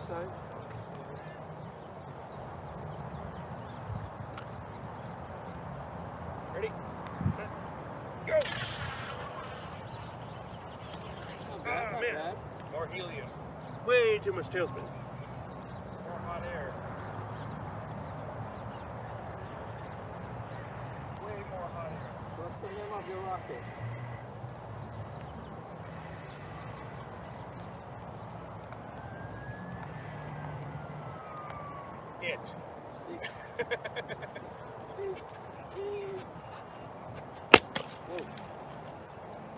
side. Ready, set, go! Not man. bad. More helium. Way too much tailspin. More hot air. Way more hot air. So what's the name of your rocket? It. Whoa.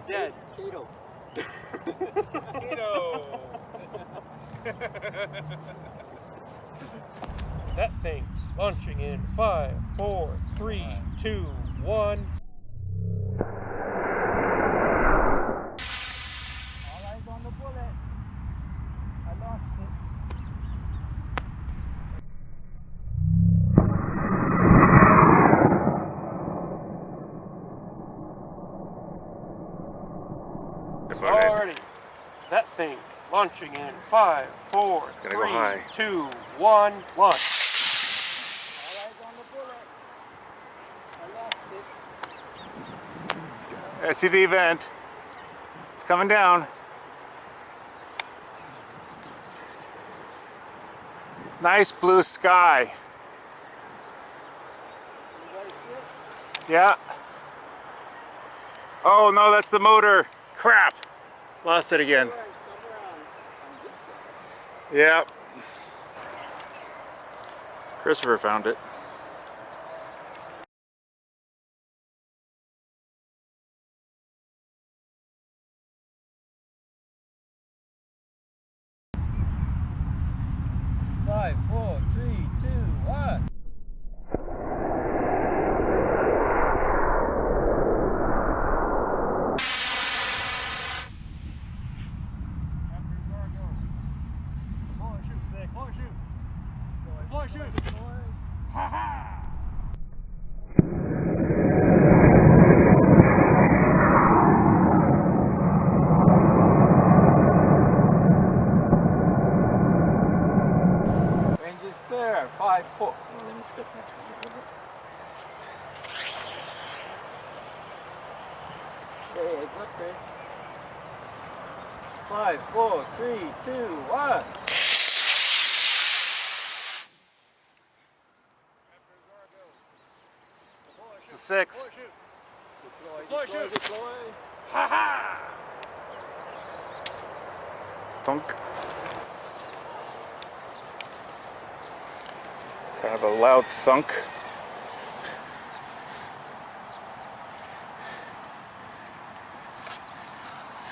Dead. Kato. Keto. That thing launching in 5, 4, 3, 2, 1. All eyes on the bullet. I lost it. Alrighty. That thing launching in 5, 4, gonna 3, go high. 2, 1, launch. All eyes on the bullet. I lost it. I see the event. It's coming down. Nice blue sky. You guys see it? Yeah. Oh no, that's the motor. Crap. Lost it again. Somewhere on this side. Yeah. Christopher found it. Five, 4, 3, 2, 1. Range is clear. 5, 4. Oh, let me step next to it. Okay, it's up, Chris. 5, 4, 3, 2, 1. It's a 6. Deploy. Thunk. It's kind of a loud thunk.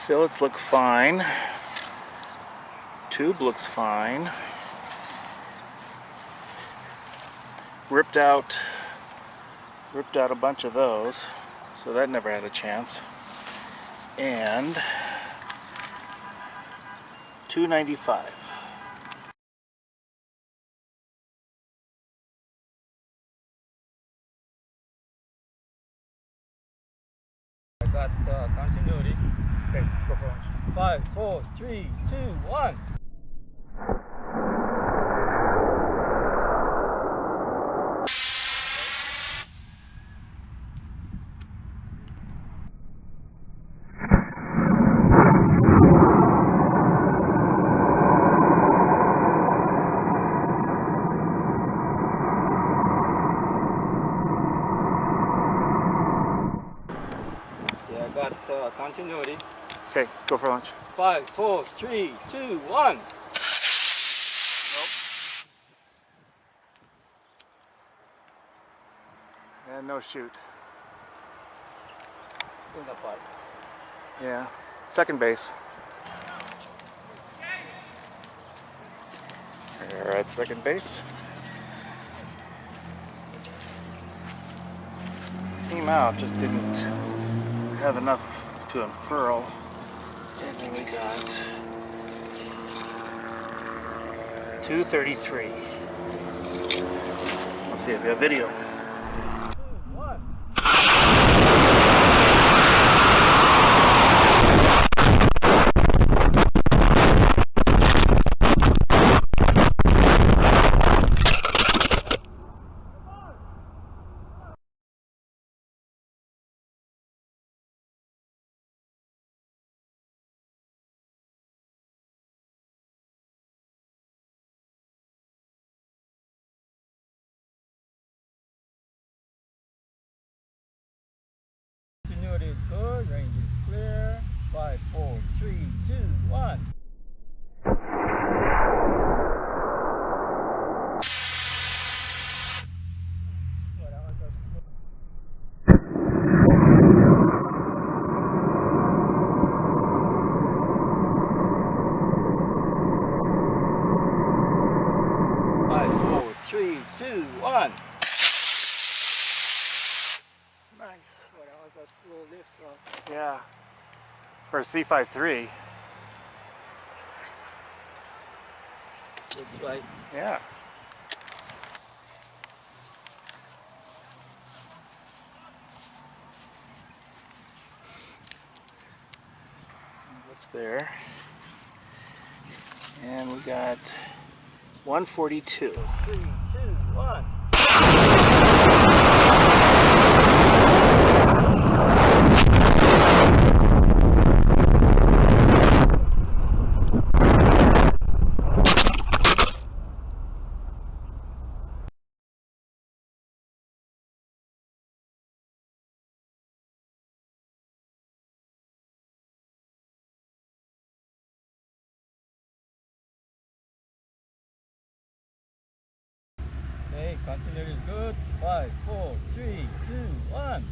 Fillets look fine. Tube looks fine. Ripped out a bunch of those, so that never had a chance. And 295. I got continuity. Okay, go for lunch. 5, 4, 3, 2, 1. Yeah, I got continuity. Okay, go for lunch. 5, 4, 3, 2, 1. And no shoot. It's in the pipe. Yeah. Second base. We're at second base. Came out, just didn't have enough to unfurl. And then we got 233. Let's see if we have video. 2, 1. 5, 4, 3, 2, 1. Nice. Well, that was a slow lift off. Yeah. For a C53. Looks like. Yeah. What's there? And we got 142. 3, 2, 1. Okay, continuity is good. 5, 4, 3, 2, 1.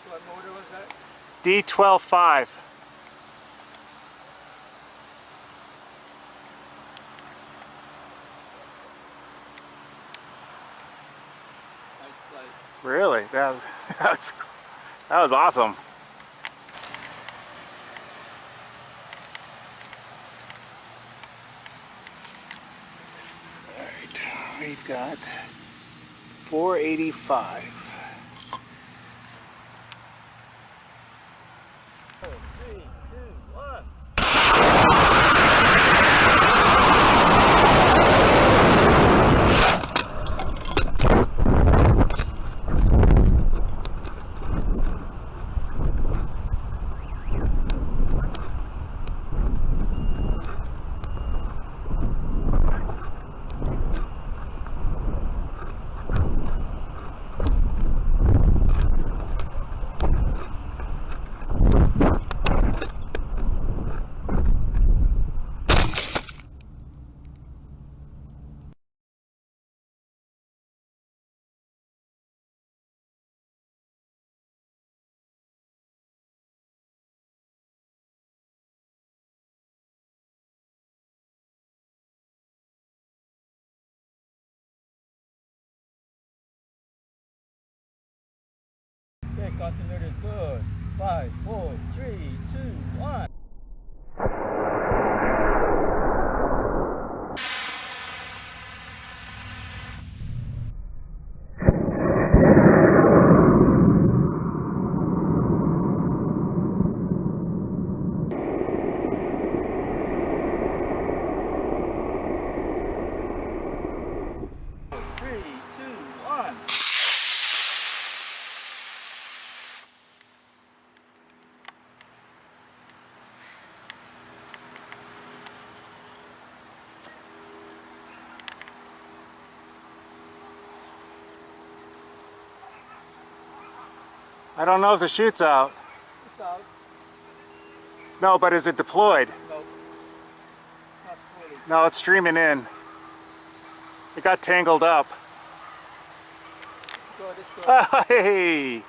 What motor was that? D12.5. Nice flight. Really? That was awesome. Alright, we've got 485. 4, 3, 2, 1. Okay, continuity is good. 5, 4, 3, 2, 1. I don't know if the chute's out. It's out. No, but is it deployed? Nope. Not fully. No, it's streaming in. It got tangled up. Good, it's good. Hey!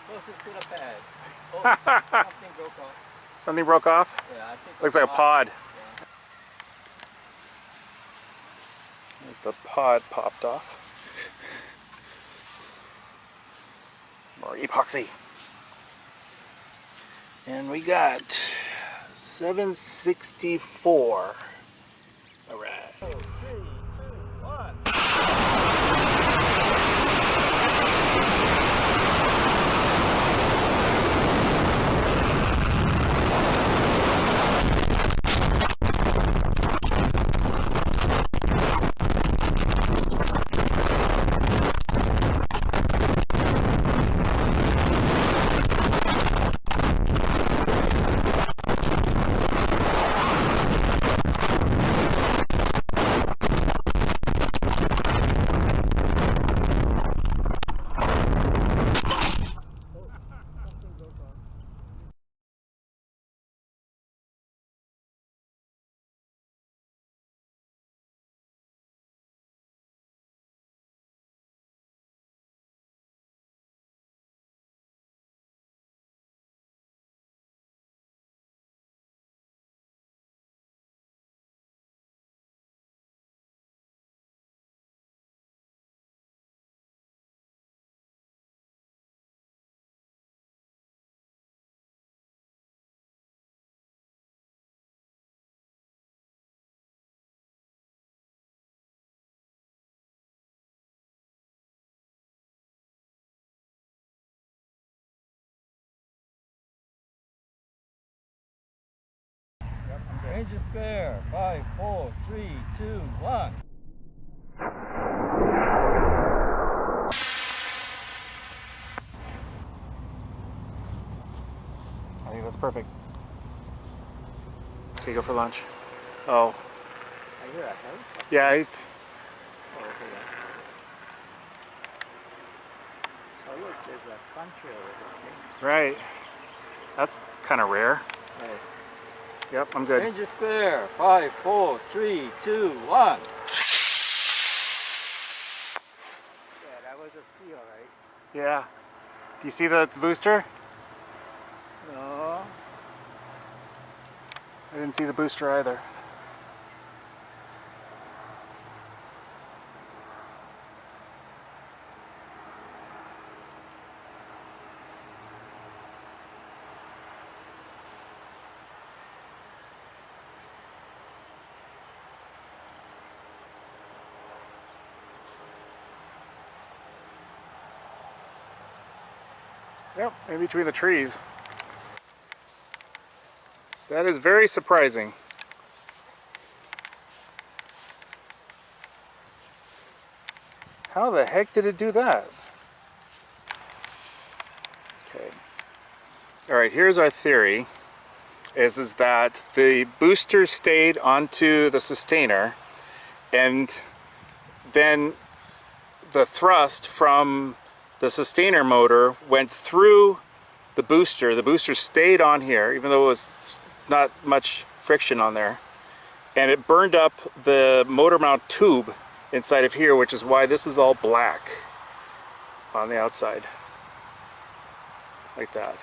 Closest to the pad. Oh, something broke off. Something broke off? Yeah, I think Looks like a pod. Yeah. There's the pod popped off. More epoxy. And we got 764. All right. 4, 3, 2, 1. Range is clear. 5, 4, 3, 2, 1. I think that's perfect. So you go for lunch. Oh. Are you at home? Yeah, Oh, look, there's a country over there. right. That's kind of rare. Hey. Yep, I'm good. Range is clear. 5, 4, 3, 2, 1. Yeah, that was a seal, right? Yeah. Do you see the booster? No. I didn't see the booster either. Yep, in between the trees. That is very surprising. How the heck did it do that? Okay. All right, here's our theory. Is that the booster stayed onto the sustainer, and then the thrust from the sustainer motor went through the booster. The booster stayed on here, even though it was not much friction on there. And it burned up the motor mount tube inside of here, which is why this is all black on the outside. Like that.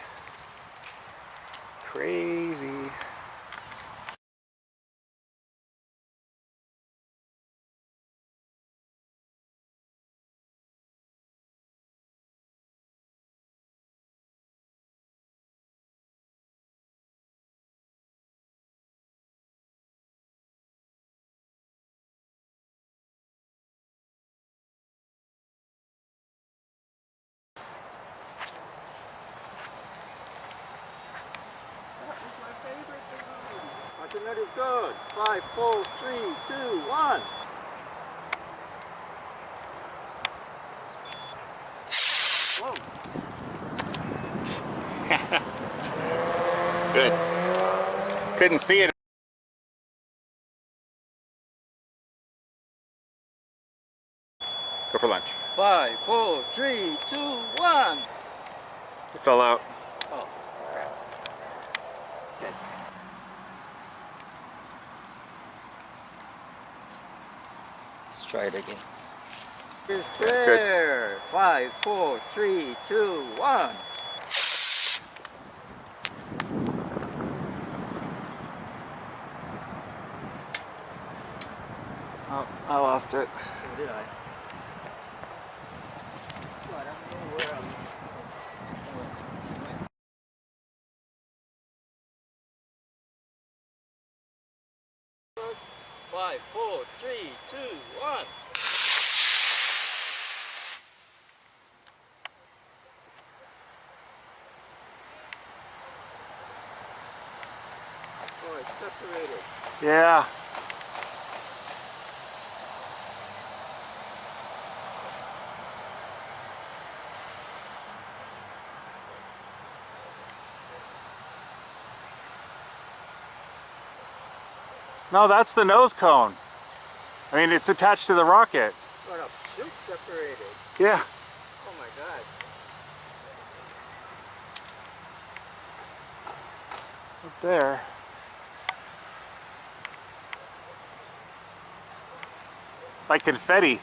Crazy. Alternate is good. 5, 4, 3, 2, 1. Whoa. Good. Couldn't see it. Go for lunch. 5, 4, 3, 2, 1. It fell out. Oh, crap. Okay. Let's try it again. It's clear. 5, 4, 3, 2, 1. Oh, I lost it. So did I. So I don't know where I'm. 5, 4, 3, 2, 1. Oh, it's separated. Yeah. No, that's the nose cone. I mean, it's attached to the rocket. What up? Shoot separated. Yeah. Oh my god. Up there. Like confetti.